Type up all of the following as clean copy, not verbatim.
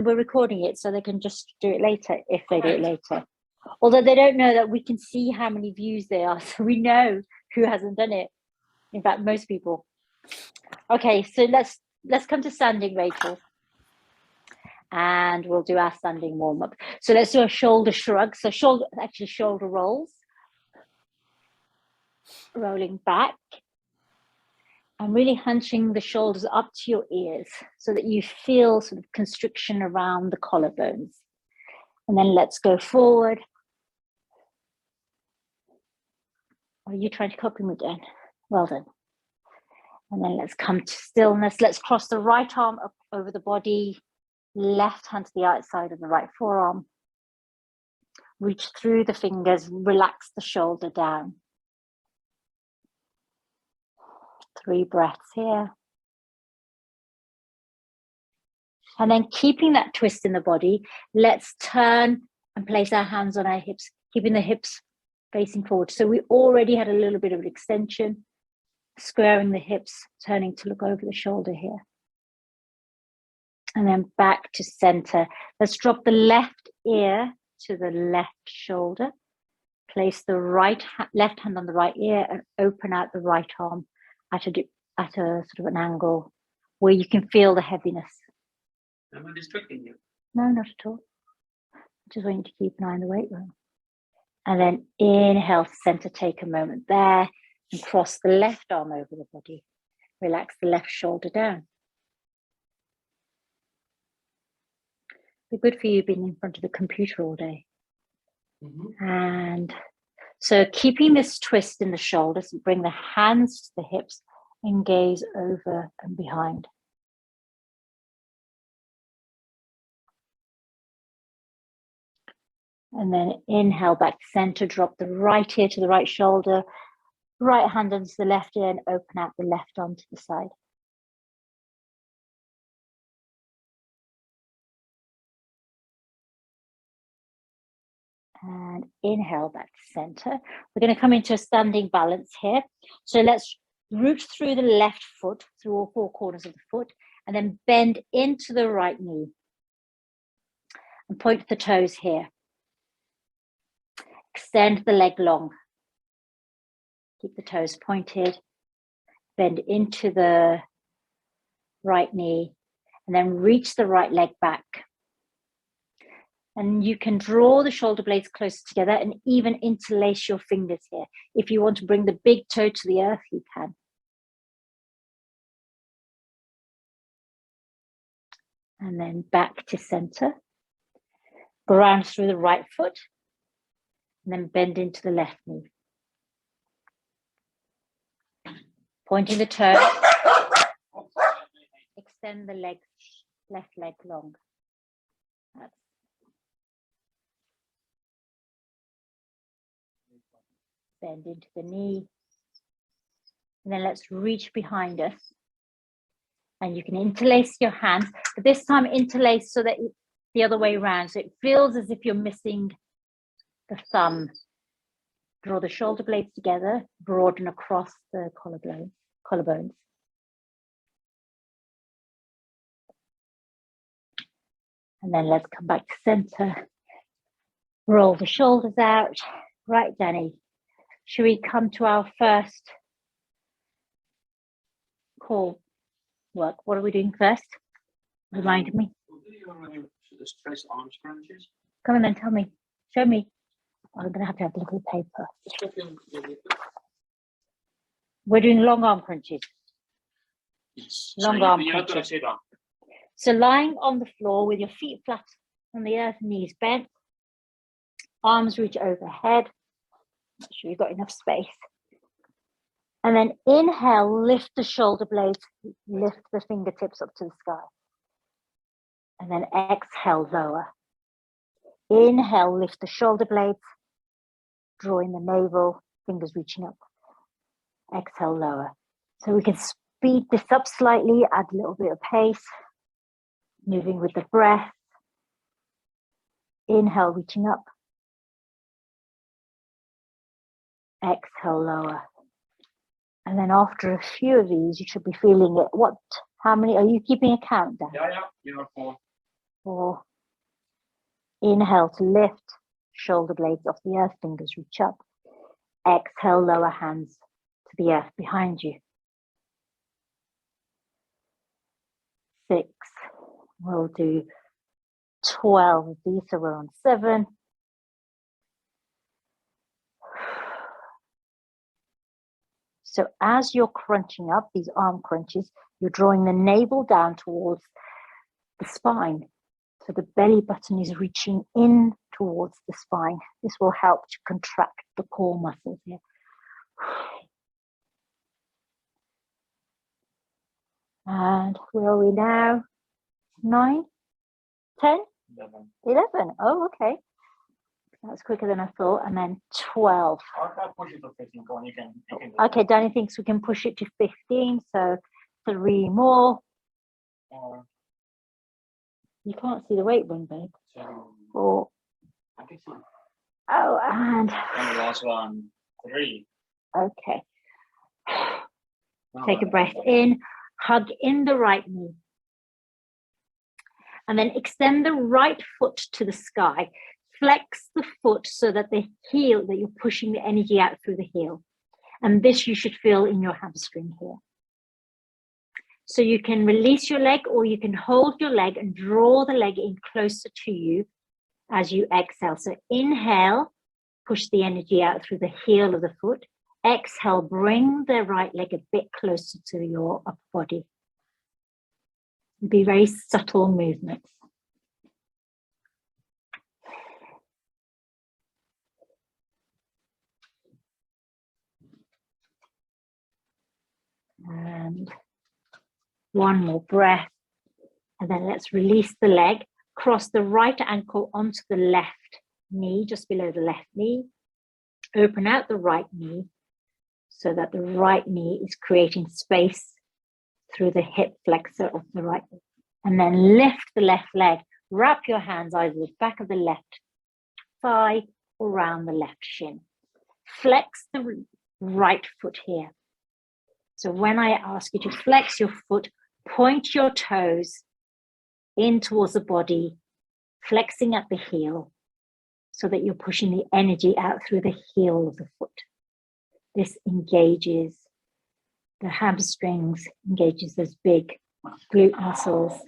we're recording it so they can just do it later if they do it later. Although they don't know that we can see how many views they are, so we know who hasn't done it. In fact, most people. Okay, so let's come to standing, Rachel. And we'll do our standing warm-up. So let's do a shoulder shrug. So shoulder rolls. Rolling back. And really hunching the shoulders up to your ears so that you feel sort of constriction around the collarbones. And then let's go forward. Are you trying to copy me, Dan? Well done. And then let's come to stillness. Let's cross the right arm up over the body, left hand to the outside of the right forearm. Reach through the fingers, relax the shoulder down. 3 breaths here. And then keeping that twist in the body, let's turn and place our hands on our hips, keeping the hips facing forward. So we already had a little bit of an extension, squaring the hips, turning to look over the shoulder here. And then back to center. Let's drop the left ear to the left shoulder. Place the left hand on the right ear and open out the right arm at a sort of an angle where you can feel the heaviness. Am I distracting you? No, not at all. Just want you to keep an eye on the weight room. And then inhale to center, take a moment there and cross the left arm over the body. Relax the left shoulder down. Be good for you being in front of the computer all day. And so keeping this twist in the shoulders, bring the hands to the hips and gaze over and behind. And then inhale back to center, drop the right ear to the right shoulder, right hand onto the left ear and open out the left arm to the side. And inhale back to center. We're going to come into a standing balance here. So let's root through the left foot, through all 4 corners of the foot, and then bend into the right knee. And point the toes here. Extend the leg long. Keep the toes pointed. Bend into the right knee, and then reach the right leg back. And you can draw the shoulder blades closer together and even interlace your fingers here. If you want to bring the big toe to the earth, you can. And then back to center. Ground through the right foot. And then bend into the left knee. Pointing the toe. Extend the left leg long. Bend into the knee. And then let's reach behind us. And you can interlace your hands, but this time interlace so that the other way around. So it feels as if you're missing the thumb. Draw the shoulder blades together, broaden across the collarbones. And then let's come back to center. Roll the shoulders out. Right, Danny. Should we come to our first core work? What are we doing first? Remind me. Stress arm crunches. Come on then, tell me. Show me. I'm going to have a look at the paper. We're doing long arm crunches. Yes. Long arm crunches. So lying on the floor with your feet flat on the earth, knees bent, arms reach overhead. Make sure you've got enough space. And then inhale, lift the shoulder blades, lift the fingertips up to the sky. And then exhale, lower. Inhale, lift the shoulder blades, drawing the navel, fingers reaching up. Exhale, lower. So we can speed this up slightly, add a little bit of pace, moving with the breath. Inhale, reaching up. Exhale, lower. And then after a few of these, you should be feeling it. How many, are you keeping a count, Dan? Yeah, 4. 4. Inhale to lift, shoulder blades off the earth, fingers reach up. Exhale, lower hands to the earth behind you. 6. We'll do 12 of these, so we're on 7. So as you're crunching up, these arm crunches, you're drawing the navel down towards the spine. So the belly button is reaching in towards the spine. This will help to contract the core muscles here. And where are we now? 9, 10, 11. Oh, okay. That's quicker than I thought. And then 12. I'll push it to 15. Go on, you can Okay, Danny thinks we can push it to 15. So 3 more. You can't see the weight room, babe. 4. I think so. Oh, and the last one, 3. Okay. Take a breath in, hug in the right knee. And then extend the right foot to the sky. Flex the foot so that the heel, that you're pushing the energy out through the heel. And this you should feel in your hamstring here. So you can release your leg, or you can hold your leg and draw the leg in closer to you as you exhale. So inhale, push the energy out through the heel of the foot. Exhale, bring the right leg a bit closer to your upper body. Be very subtle movements. And one more breath. And then let's release the leg. Cross the right ankle onto the left knee, just below the left knee. Open out the right knee so that the right knee is creating space through the hip flexor of the right knee. And then lift the left leg. Wrap your hands either the back of the left thigh or around the left shin. Flex the right foot here. So when I ask you to flex your foot, point your toes in towards the body, flexing at the heel so that you're pushing the energy out through the heel of the foot. This engages the hamstrings, engages those big glute muscles.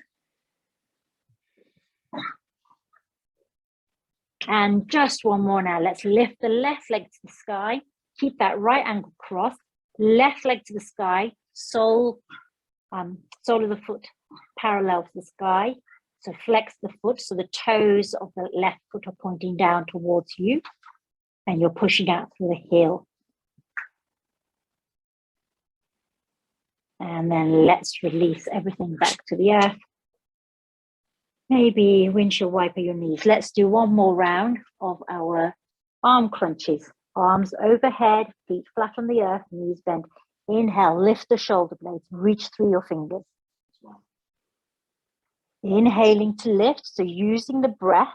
And just one more now. Let's lift the left leg to the sky. Keep that right ankle crossed. Left leg to the sky. Sole of the foot parallel to the sky. So flex the foot so the toes of the left foot are pointing down towards you. And you're pushing out through the heel. And then let's release everything back to the earth. Maybe windshield wiper your knees. Let's do one more round of our arm crunches. Arms overhead, feet flat on the earth, knees bent. Inhale, lift the shoulder blades, reach through your fingers. Inhaling to lift, so using the breath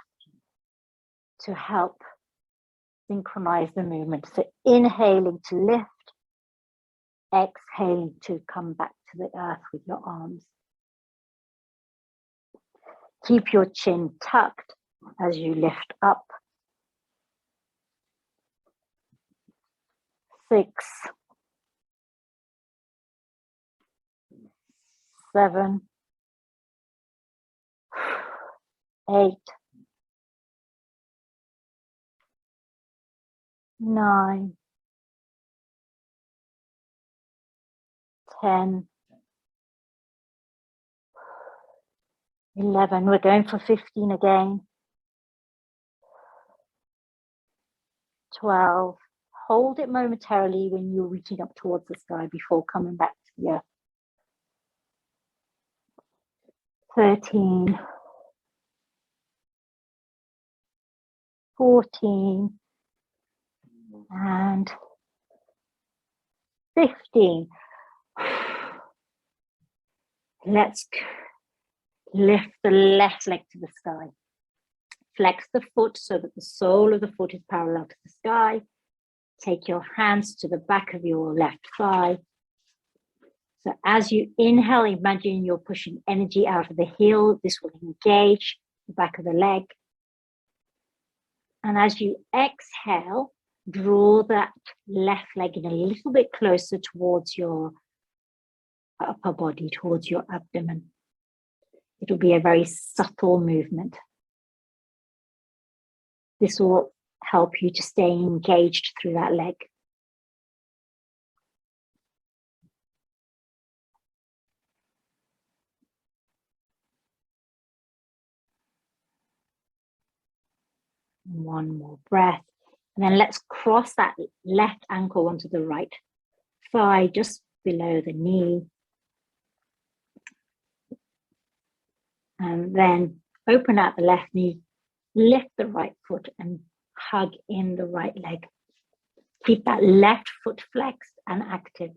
to help synchronize the movement. So inhaling to lift, exhaling to come back to the earth with your arms. Keep your chin tucked as you lift up. 6, 7, 8, 9, 10, 11. We're going for 15 again. 12. Hold it momentarily when you're reaching up towards the sky before coming back to the earth. 13. 14. And 15. Let's lift the left leg to the sky. Flex the foot so that the sole of the foot is parallel to the sky. Take your hands to the back of your left thigh. So as you inhale, imagine you're pushing energy out of the heel. This will engage the back of the leg. And as you exhale, draw that left leg in a little bit closer towards your upper body, towards your abdomen. It'll be a very subtle movement. This will help you to stay engaged through that leg. One more breath. And then let's cross that left ankle onto the right thigh, just below the knee. And then open out the left knee, lift the right foot and hug in the right leg. Keep that left foot flexed and active.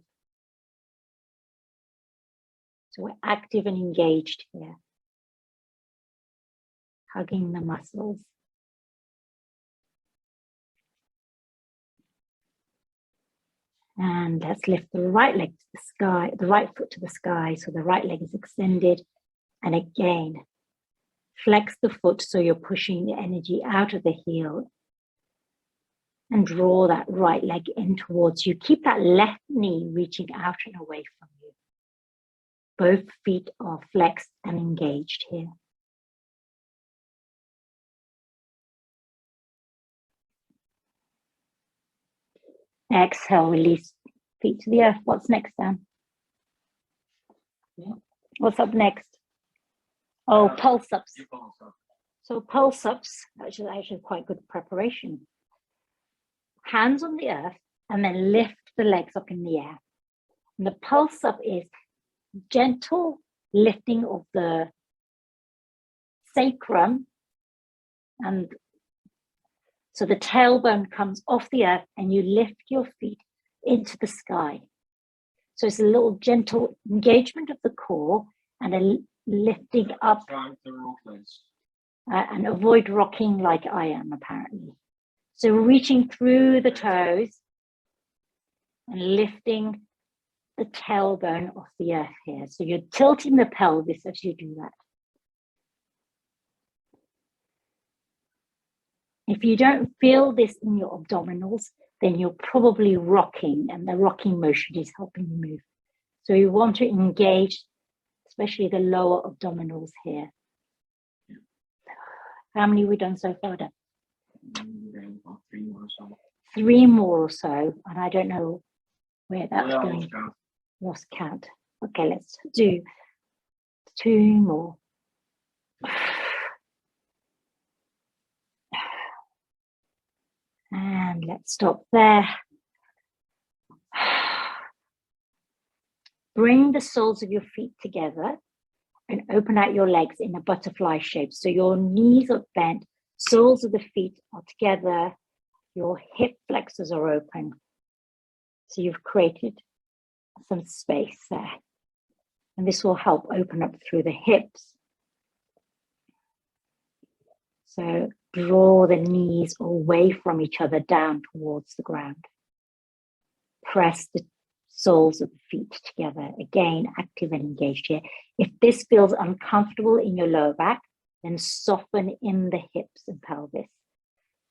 So we're active and engaged here. Hugging the muscles. And let's lift the right leg to the sky, the right foot to the sky, so the right leg is extended. And again, flex the foot so you're pushing the energy out of the heel. And draw that right leg in towards you. Keep that left knee reaching out and away from you. Both feet are flexed and engaged here. Exhale, release feet to the earth. What's next, Dan? What's up next? Oh, pulse ups. So pulse ups, which is actually quite good preparation. Hands on the earth and then lift the legs up in the air. And the pulse up is gentle lifting of the sacrum, and so the tailbone comes off the earth and you lift your feet into the sky. So it's a little gentle engagement of the core and a lifting up. And avoid rocking like I am apparently. So reaching through the toes and lifting the tailbone off the earth here. So you're tilting the pelvis as you do that. If you don't feel this in your abdominals, then you're probably rocking, and the rocking motion is helping you move. So you want to engage, especially the lower abdominals here. How many have we done so far, Dan? 3 more or so, and I don't know where that's going. Lost count. Okay, let's do 2 more. And let's stop there. Bring the soles of your feet together and open out your legs in a butterfly shape. So your knees are bent, soles of the feet are together, your hip flexors are open. So you've created some space there. And this will help open up through the hips. So draw the knees away from each other down towards the ground. Press the soles of the feet together. Again, active and engaged here. If this feels uncomfortable in your lower back, then soften in the hips and pelvis.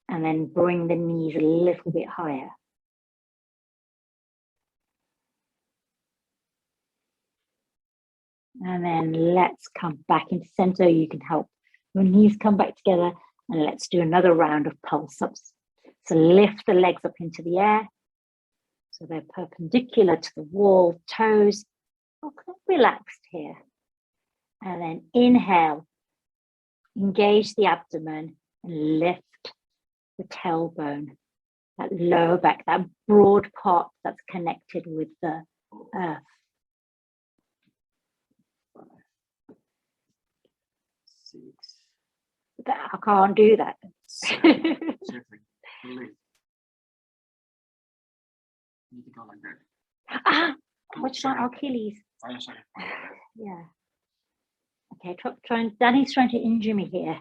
And then bring the knees a little bit higher. And then let's come back into center. You can help your knees come back together. And let's do another round of pulse ups. So lift the legs up into the air. So they're perpendicular to the wall, toes are relaxed here. And then inhale, engage the abdomen and lift the tailbone, that lower back, that broad part that's connected with the earth. 6. I can't do that. 7. Need to go like that. What's my Achilles? Oh, sorry. Yeah. Okay, Danny's trying to injure me here.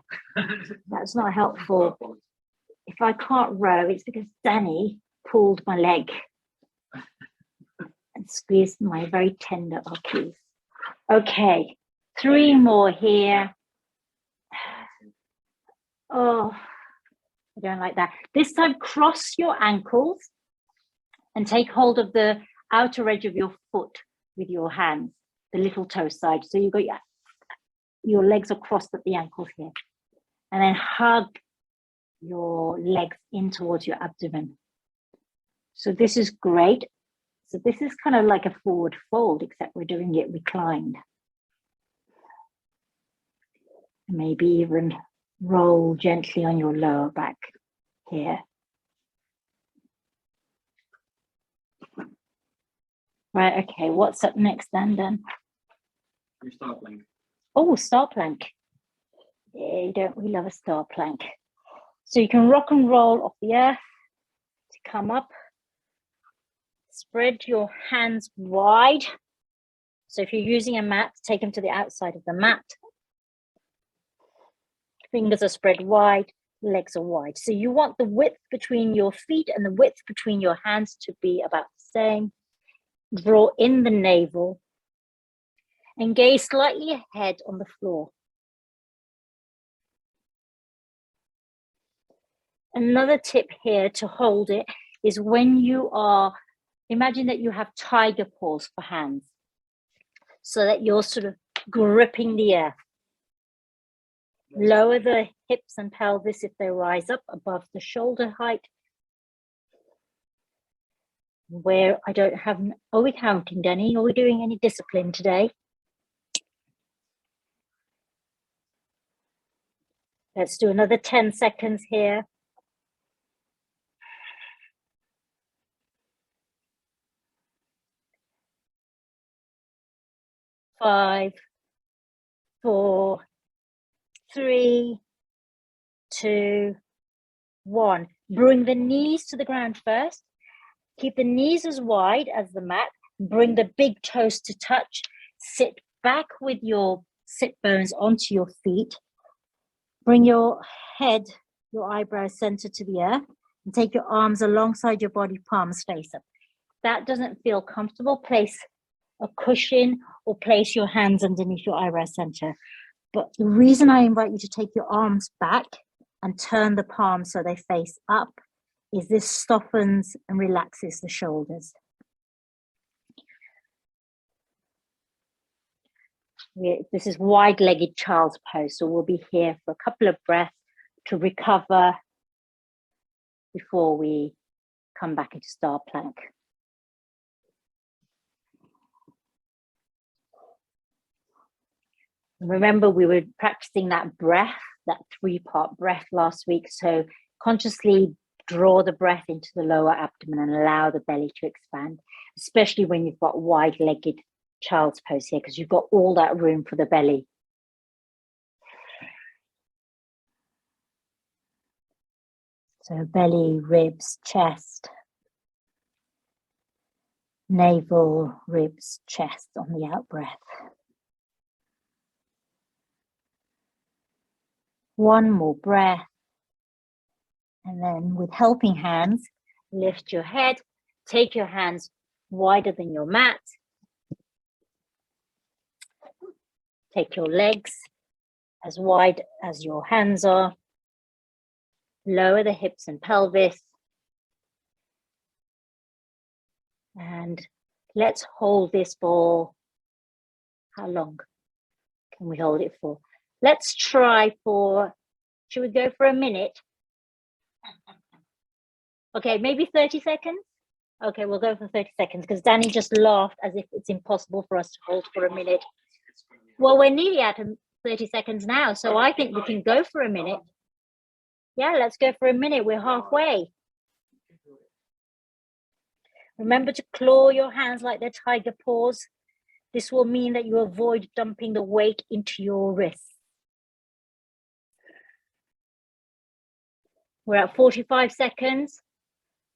That's not helpful. If I can't row, it's because Danny pulled my leg and squeezed my very tender Achilles. Okay, 3 more here. Oh, I don't like that. This time, cross your ankles and take hold of the outer edge of your foot with your hands, the little toe side. So you've got your legs are crossed at the ankles here. And then hug your legs in towards your abdomen. So this is great. So this is kind of like a forward fold, except we're doing it reclined. Maybe even roll gently on your lower back here. Right, okay, what's up next then? Your star plank. Oh, star plank. Yeah, don't we love a star plank? So you can rock and roll off the earth to come up. Spread your hands wide. So if you're using a mat, take them to the outside of the mat. Fingers are spread wide, legs are wide. So you want the width between your feet and the width between your hands to be about the same. Draw in the navel and gaze slightly ahead on the floor. Another tip here to hold it is when you are, imagine that you have tiger paws for hands, so that you're sort of gripping the earth. Lower the hips and pelvis if they rise up above the shoulder height. Where I don't have, are we counting, Danny? Are we doing any discipline today? Let's do another 10 seconds here. 5, 4, 3, 2, 1. Bring the knees to the ground first. Keep the knees as wide as the mat. Bring the big toes to touch. Sit back with your sit bones onto your feet. Bring your head, your eyebrows center to the earth, and take your arms alongside your body, palms face up. If that doesn't feel comfortable, place a cushion or place your hands underneath your eyebrow center. But the reason I invite you to take your arms back and turn the palms so they face up is this softens and relaxes the shoulders. This is wide-legged child's pose, so we'll be here for a couple of breaths to recover before we come back into star plank. Remember, we were practicing that breath, that 3-part breath last week, so consciously draw the breath into the lower abdomen and allow the belly to expand, especially when you've got wide-legged child's pose here, because you've got all that room for the belly. So belly, ribs, chest, navel, ribs, chest on the out breath. One more breath. And then with helping hands, lift your head, take your hands wider than your mat. Take your legs as wide as your hands are. Lower the hips and pelvis. And let's hold this for, how long can we hold it for? Let's try for, should we go for a minute? Okay, maybe 30 seconds? Okay, we'll go for 30 seconds because Danny just laughed as if it's impossible for us to hold for a minute. Well, we're nearly at 30 seconds now, so I think we can go for a minute. Yeah, let's go for a minute. We're halfway. Remember to claw your hands like they're tiger paws. This will mean that you avoid dumping the weight into your wrists. We're at 45 seconds,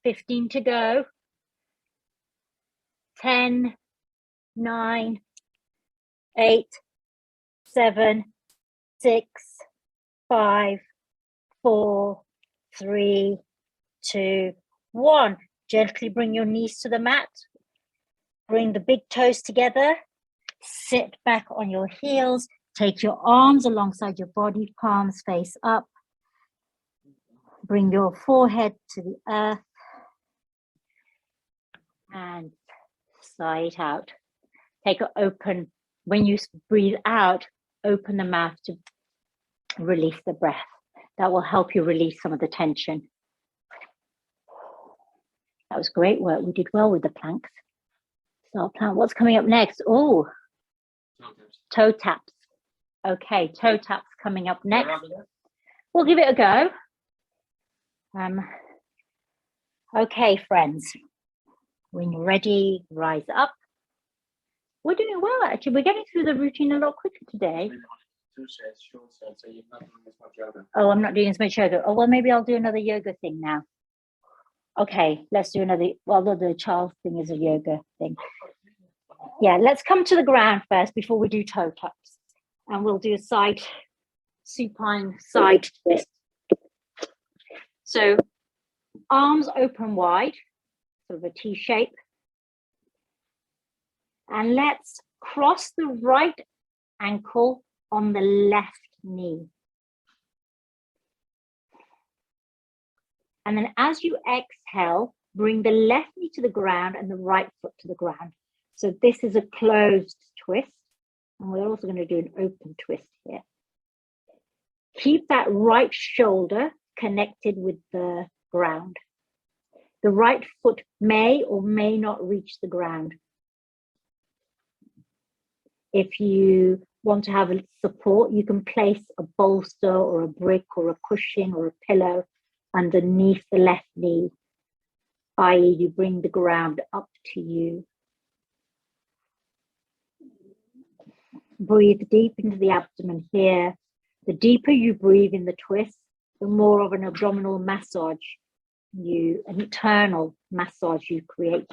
15 to go. 10, 9, 8, 7, 6, 5, 4, 3, 2, 1. Gently bring your knees to the mat. Bring the big toes together. Sit back on your heels. Take your arms alongside your body, palms face up. Bring your forehead to the earth and sigh it out. Take an open, when you breathe out, open the mouth to release the breath. That will help you release some of the tension. That was great work. We did well with the planks. So plank. What's coming up next? Oh, toe taps. Okay, toe taps coming up next. We'll give it a go. Okay, friends. When you're ready, rise up. We're doing well, actually. We're getting through the routine a lot quicker today. Oh, I'm not doing as much yoga. Oh, well, maybe I'll do another yoga thing now. Okay, let's do another. Well, the child thing is a yoga thing. Yeah, let's come to the ground first before we do toe taps. And we'll do a side, supine side twist. So arms open wide, sort of a T shape. And let's cross the right ankle on the left knee. And then as you exhale, bring the left knee to the ground and the right foot to the ground. So this is a closed twist. And we're also going to do an open twist here. Keep that right shoulder connected with the ground. The right foot may or may not reach the ground. If you want to have a support, you can place a bolster or a brick or a cushion or a pillow underneath the left knee, i.e. you bring the ground up to you. Breathe deep into the abdomen here. The deeper you breathe in the twist, the more of an abdominal massage, an internal massage you create.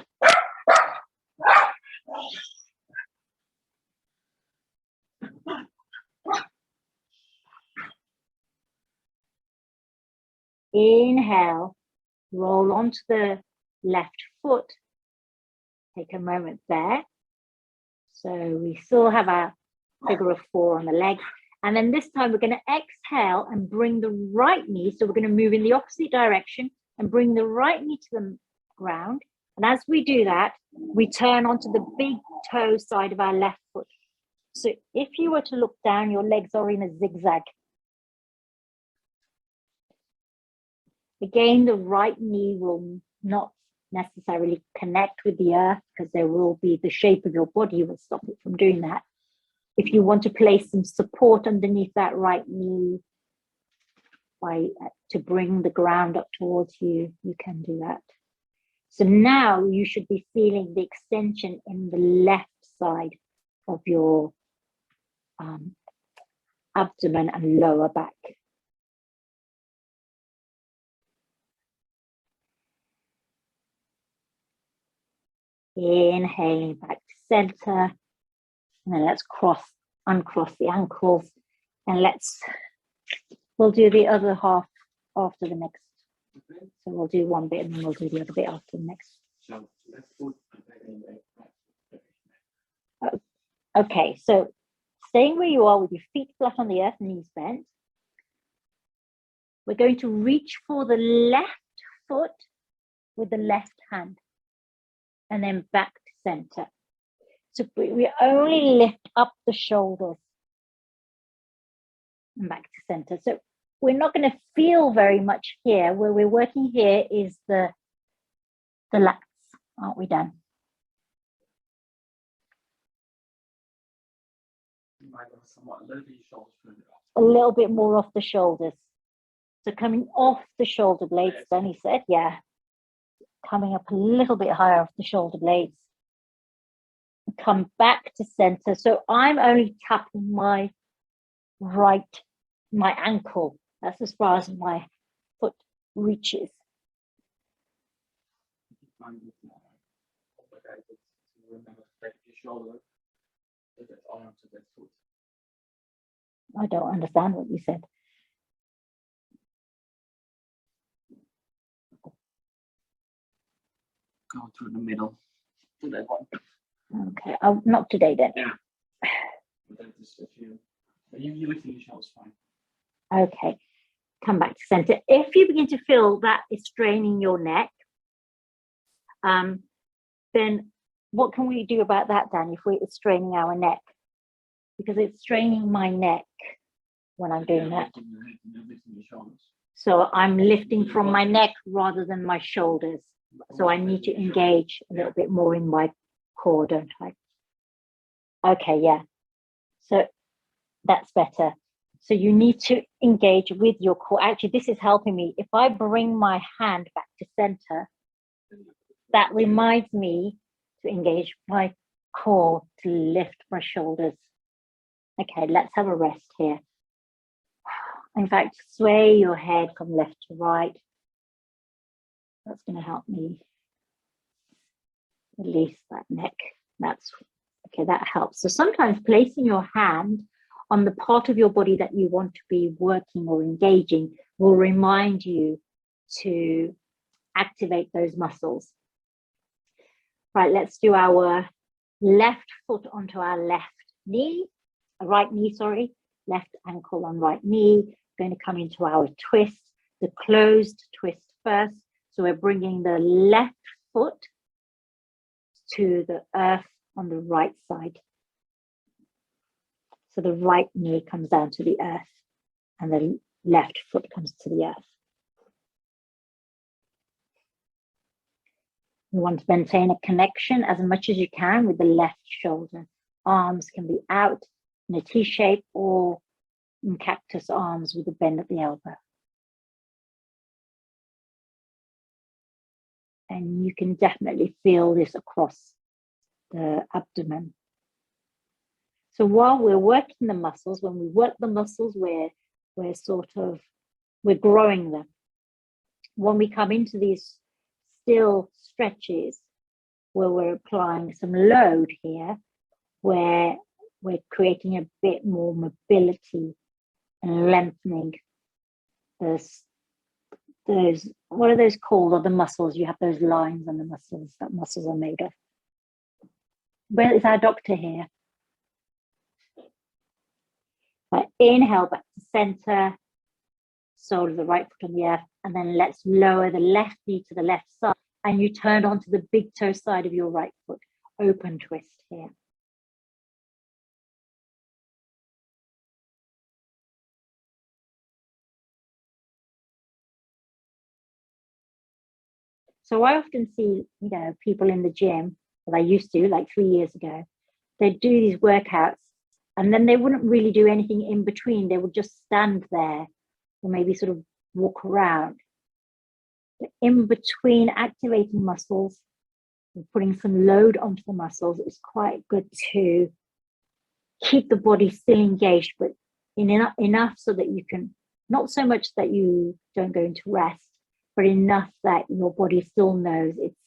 Inhale, roll onto the left foot. Take a moment there. So we still have our figure of 4 on the legs. And then this time we're going to exhale and bring the right knee. So we're going to move in the opposite direction and bring the right knee to the ground. And as we do that, we turn onto the big toe side of our left foot. So if you were to look down, your legs are in a zigzag. Again, the right knee will not necessarily connect with the earth because there will be the shape of your body will stop it from doing that. If you want to place some support underneath that right knee to bring the ground up towards you, you can do that. So now you should be feeling the extension in the left side of your abdomen and lower back. Inhaling back to center. And then let's uncross the ankles. And we'll do the other half after the next. So we'll do one bit and then we'll do the other bit after the next. Okay, so staying where you are with your feet flat on the earth, knees bent. We're going to reach for the left foot with the left hand and then back to center. So we only lift up the shoulders and back to center. So we're not going to feel very much here. Where we're working here is the lats. Aren't we done? A little bit more off the shoulders. So coming off the shoulder blades, Danny said, yeah. Coming up a little bit higher off the shoulder blades. Come back to center. So I'm only tapping my ankle. That's as far as my foot reaches. I don't understand what you said. Go through the middle. Okay, not today then. Yeah. You lifting your shoulders fine. Okay. come back to center. If you begin to feel that is straining your neck, then what can we do about that, Dan, if it's straining our neck? Because it's straining my neck when I'm doing that. So I'm lifting from my neck rather than my shoulders. So I need to engage a little bit more in my core, don't I? Okay, yeah. So that's better. So you need to engage with your core. Actually, this is helping me. If I bring my hand back to center, that reminds me to engage my core, to lift my shoulders. Okay, let's have a rest here. In fact, sway your head from left to right. That's going to help me release that neck. That's okay, that helps. So sometimes placing your hand on the part of your body that you want to be working or engaging will remind you to activate those muscles. Right, let's do our left foot onto our left knee, right knee, sorry, left ankle on right knee. Going to come into our twist, the closed twist first. So we're bringing the left foot to the earth on the right side. So the right knee comes down to the earth and the left foot comes to the earth. You want to maintain a connection as much as you can with the left shoulder. Arms can be out in a T shape or in cactus arms with a bend at the elbow. And you can definitely feel this across the abdomen. So while we're working the muscles, when we work the muscles, we're growing them. When we come into these still stretches, where we're applying some load here, where we're creating a bit more mobility and lengthening those, what are those called, or the muscles? You have those lines on the muscles that muscles are made of. Where is our doctor here? Right, inhale back to center, sole of the right foot on the earth, and then let's lower the left knee to the left side, and you turn onto the big toe side of your right foot. Open twist here. So I often see, people in the gym, that I used to, like 3 years ago, they'd do these workouts and then they wouldn't really do anything in between. They would just stand there or maybe sort of walk around. But in between activating muscles and putting some load onto the muscles, it's quite good to keep the body still engaged, but enough so that you can, not so much that you don't go into rest, but enough that your body still knows it's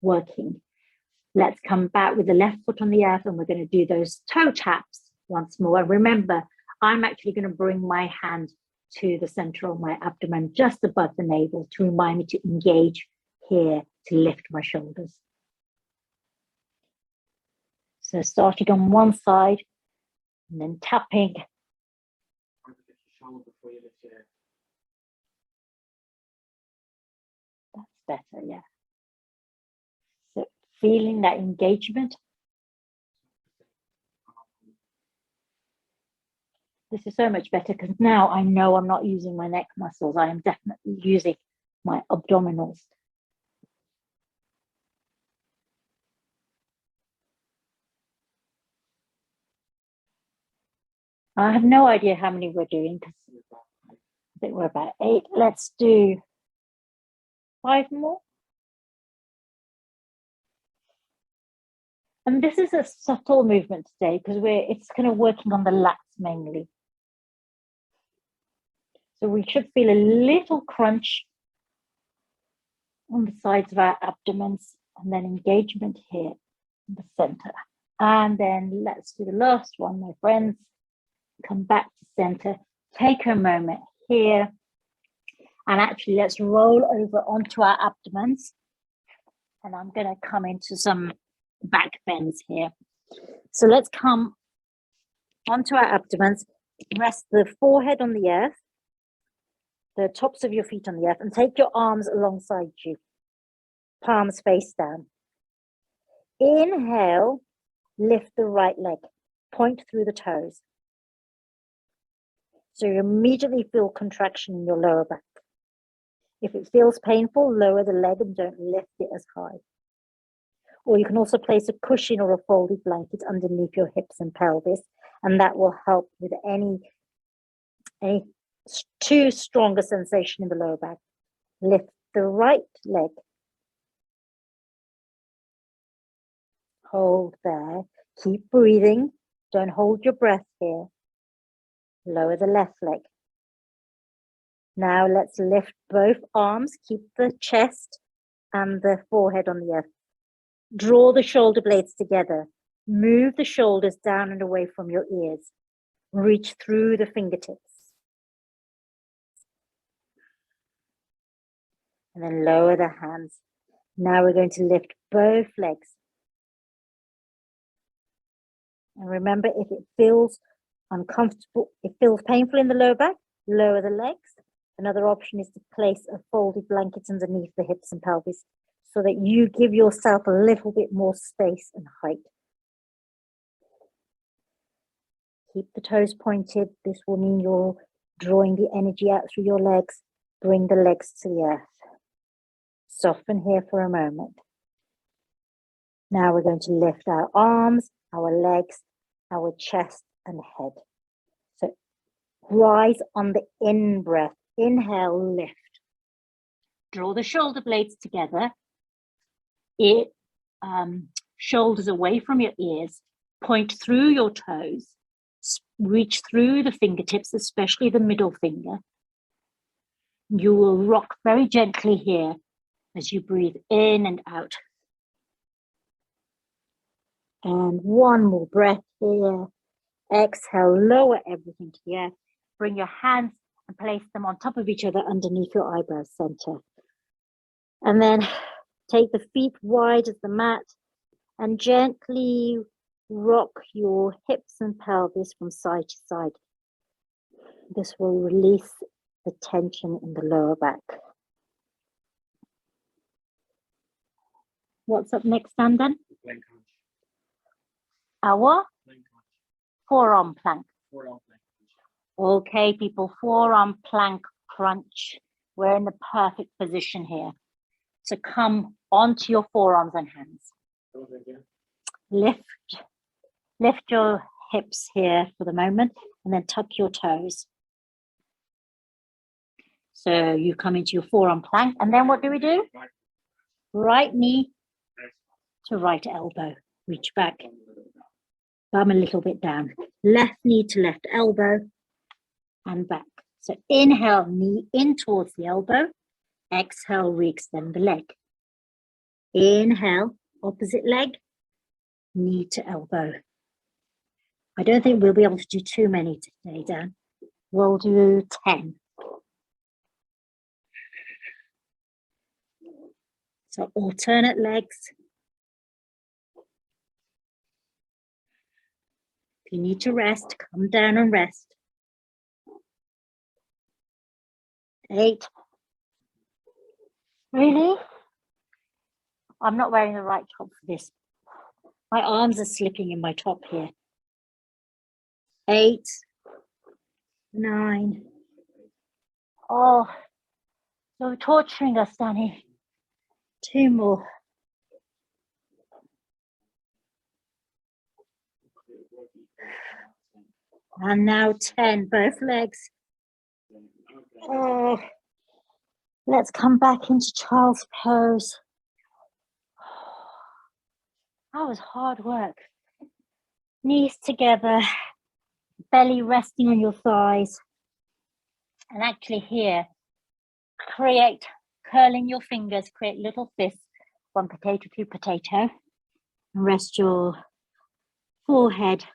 working. Let's come back with the left foot on the earth, and we're going to do those toe taps once more. And remember, I'm actually going to bring my hand to the center of my abdomen, just above the navel, to remind me to engage here, to lift my shoulders. So starting on one side and then tapping. That's better, yeah. So feeling that engagement. This is so much better because now I know I'm not using my neck muscles. I am definitely using my abdominals. I have no idea how many we're doing because I think we're about 8. Let's do 5 more. And this is a subtle movement today because it's kind of working on the lats mainly. So we should feel a little crunch on the sides of our abdomens and then engagement here in the center. And then let's do the last one, my friends. Come back to center, take a moment here, and actually let's roll over onto our abdomens. And I'm going to come into some back bends here. So let's come onto our abdomens, rest the forehead on the earth, the tops of your feet on the earth, and take your arms alongside you, palms face down. Inhale, lift the right leg, point through the toes. So you immediately feel contraction in your lower back. If it feels painful, lower the leg and don't lift it as high. Or you can also place a cushion or a folded blanket underneath your hips and pelvis, and that will help with any too strong a sensation in the lower back. Lift the right leg. Hold there. Keep breathing. Don't hold your breath here. Lower the left leg. Now let's lift both arms. Keep the chest and the forehead on the earth. Draw the shoulder blades together. Move the shoulders down and away from your ears. Reach through the fingertips. And then lower the hands. Now we're going to lift both legs. And remember, if it feels uncomfortable, it feels painful in the lower back, lower the legs. Another option is to place a folded blanket underneath the hips and pelvis so that you give yourself a little bit more space and height. Keep the toes pointed. This will mean you're drawing the energy out through your legs. Bring the legs to the earth. Soften here for a moment. Now we're going to lift our arms, our legs, our chest and head. So rise on the in-breath. Inhale, lift. Draw the shoulder blades together. Shoulders away from your ears. Point through your toes. Reach through the fingertips, especially the middle finger. You will rock very gently here as you breathe in and out. And one more breath here. Exhale, lower everything to the earth. Bring your hands and place them on top of each other underneath your eyebrow center. And then take the feet wide as the mat and gently rock your hips and pelvis from side to side. This will release the tension in the lower back. What's up next, Dandan? Plank crunch. Our Plank crunch. forearm plank. Forearm plank crunch. Okay, people, forearm plank crunch. We're in the perfect position here. So come onto your forearms and hands. Lift your hips here for the moment and then tuck your toes. So you come into your forearm plank and then what do we do? Right knee to right elbow. Reach back. Bum a little bit down. Left knee to left elbow and back. So inhale, knee in towards the elbow. Exhale, re-extend the leg. Inhale, opposite leg, knee to elbow. I don't think we'll be able to do too many today, Dan. We'll do 10. So alternate legs. If you need to rest, come down and rest. 8. Really? I'm not wearing the right top for this. My arms are slipping in my top here. 8, 9. Oh, you're torturing us, Danny. 2 more. And now 10, both legs. Oh, let's come back into child's pose. That was hard work. Knees together, belly resting on your thighs. And actually here, curling your fingers, create little fists, 1 potato, 2 potato. And rest your forehead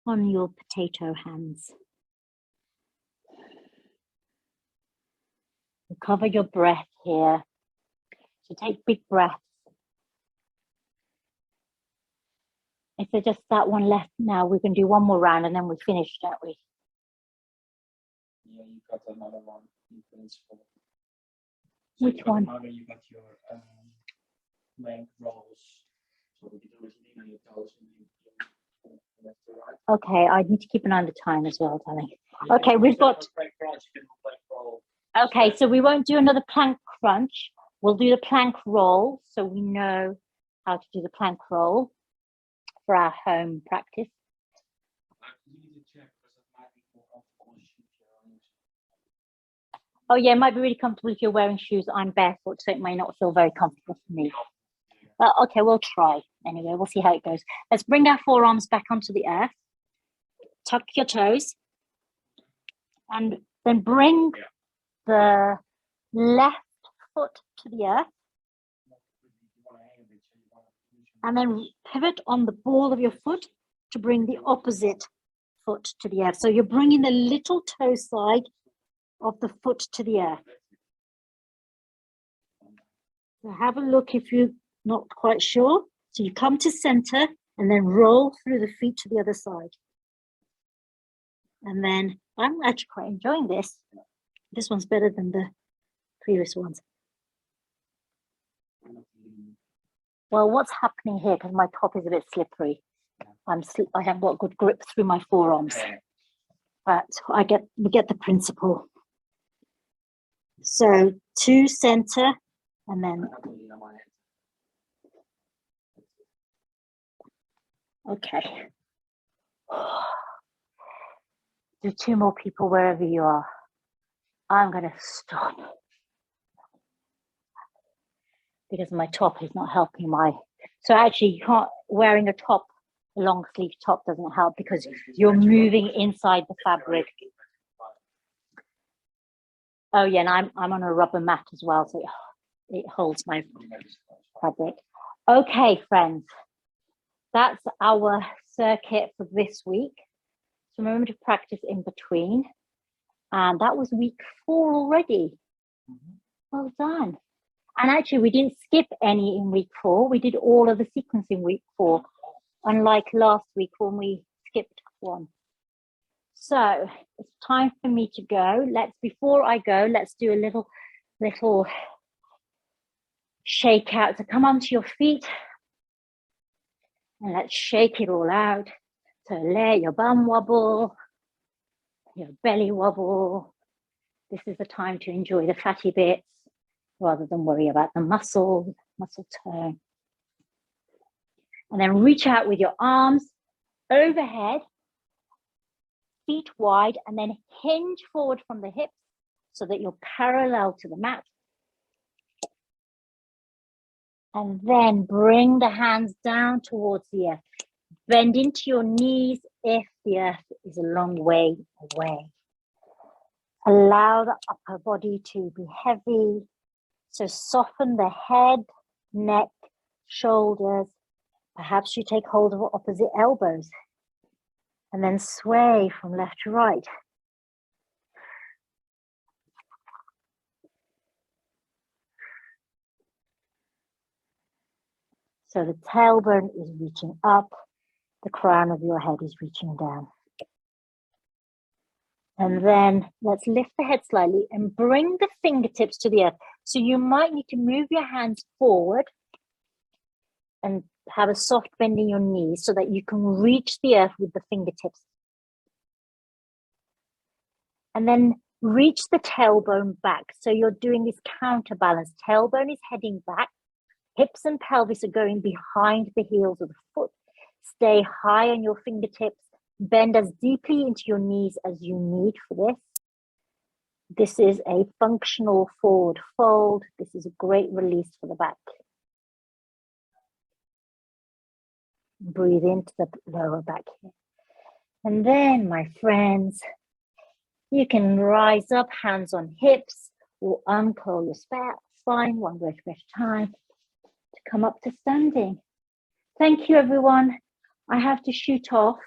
on your potato hands. Recover your breath here. So take big breaths. If there's just that one left now, we can do one more round and then we finish, don't we? Yeah, you got another one. You balance for. Which one? You got your plank rolls. So you do it on your toes and you left to right. Okay, I need to keep an eye on the time as well, darling. You Okay, can we've do got. plank crunch, you can do plank roll. Okay, so we won't do another plank crunch. We'll do the plank roll so we know how to do the plank roll for our home practice. You need to check because that might be more comfortable if you're on. Oh yeah, it might be really comfortable if you're wearing shoes. I'm barefoot, so it may not feel very comfortable for me. But okay, we'll try. Anyway, we'll see how it goes. Let's bring our forearms back onto the earth. Tuck your toes. And then bring the left foot to the earth. And then pivot on the ball of your foot to bring the opposite foot to the earth. So you're bringing the little toe side of the foot to the earth. So have a look if you're not quite sure. So you come to center and then roll through the feet to the other side. And then I'm actually quite enjoying this. This one's better than the previous ones. Well, what's happening here, because my top is a bit slippery. I haven't got good grip through my forearms. But we get the principle. So to center and then. Okay. Do 2 more people wherever you are. I'm going to stop because my top is not helping so actually you can't, wearing a top, a long sleeve top doesn't help because you're moving inside the fabric. Oh yeah, and I'm on a rubber mat as well, so it holds my fabric. Okay, friends, that's our circuit for this week. So remember to practice in between. And that was week 4 already. Well done. And actually, we didn't skip any in week 4. We did all of the sequence in week 4, unlike last week when we skipped one. So it's time for me to go. Before I go, let's do a little shake out. So come onto your feet and let's shake it all out. So let your bum wobble, your belly wobble. This is the time to enjoy the fatty bits rather than worry about the muscle tone. And then reach out with your arms overhead, feet wide, and then hinge forward from the hips so that you're parallel to the mat. And then bring the hands down towards the earth. Bend into your knees if the earth is a long way away. Allow the upper body to be heavy. So soften the head, neck, shoulders. Perhaps you take hold of opposite elbows and then sway from left to right. So the tailbone is reaching up, the crown of your head is reaching down. And then let's lift the head slightly and bring the fingertips to the earth. So you might need to move your hands forward and have a soft bend in your knees so that you can reach the earth with the fingertips. And then reach the tailbone back. So you're doing this counterbalance. Tailbone is heading back. Hips and pelvis are going behind the heels of the foot. Stay high on your fingertips. Bend as deeply into your knees as you need for this. This is a functional forward fold. This is a great release for the back. Breathe into the lower back here. And then, my friends, you can rise up, hands on hips, or uncurl your spine, one breath at a time, to come up to standing. Thank you, everyone. I have to shoot off.